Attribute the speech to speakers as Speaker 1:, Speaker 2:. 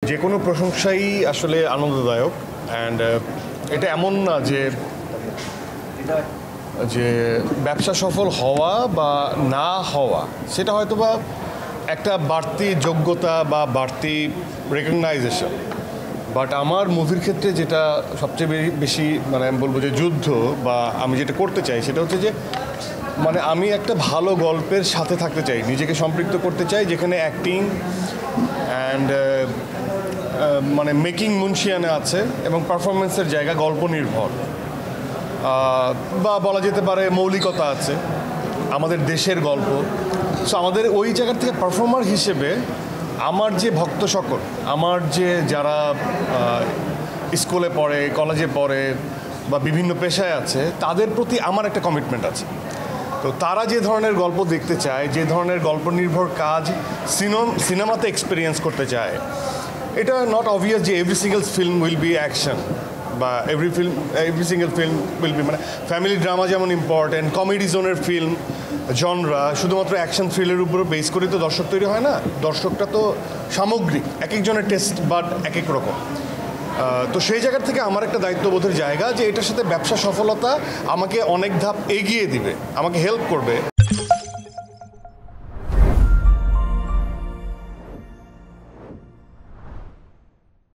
Speaker 1: যে কোনো প্রশংসাই আসলে আনন্দদায়ক অ্যান্ড এটা এমন না যে যে ব্যবসা সফল হওয়া বা না হওয়া সেটা হয়তো বা একটা বাড়তি যোগ্যতা বা বাড়তি রেকগনাইজেশন, বাট আমার মুভির ক্ষেত্রে যেটা সবচেয়ে বেশি মানে আমি বলবো যে যুদ্ধ বা আমি যেটা করতে চাই সেটা হচ্ছে যে মানে আমি একটা ভালো গল্পের সাথে থাকতে চাই, নিজেকে সম্পৃক্ত করতে চাই যেখানে অ্যাক্টিং অ্যান্ড মানে মেকিং মুন্সিয়ানা আছে এবং পারফরমেন্সের জায়গা গল্প নির্ভর বা বলা যেতে পারে মৌলিকতা আছে, আমাদের দেশের গল্প। সো আমাদের ওই জায়গা থেকে পারফর্মার হিসেবে আমার যে ভক্ত সকল, আমার যে যারা স্কুলে পড়ে, কলেজে পড়ে বা বিভিন্ন পেশায় আছে, তাদের প্রতি আমার একটা কমিটমেন্ট আছে। তো তারা যে ধরনের গল্প দেখতে চায়, যে ধরনের গল্প নির্ভর কাজ সিনেমাতে এক্সপিরিয়েন্স করতে চায়, এটা নট অবভিয়াস যে every single film will be action বা every single film will be মানে ফ্যামিলি ড্রামা যেমন ইম্পর্টেন্ট, কমেডি জোনের ফিল্ম জনরা শুধুমাত্র অ্যাকশন থ্রিলের উপর বেস করে তো দর্শক তৈরি হয় না। দর্শকটা তো সামগ্রিক, এক একজনের টেস্ট বাট এক এক রকম। তো সেই জায়গা থেকে আমার একটা দায়িত্ববোধের জায়গা যে এটার সাথে ব্যবসা সফলতা আমাকে অনেক ধাপ এগিয়ে দিবে, আমাকে হেল্প করবে।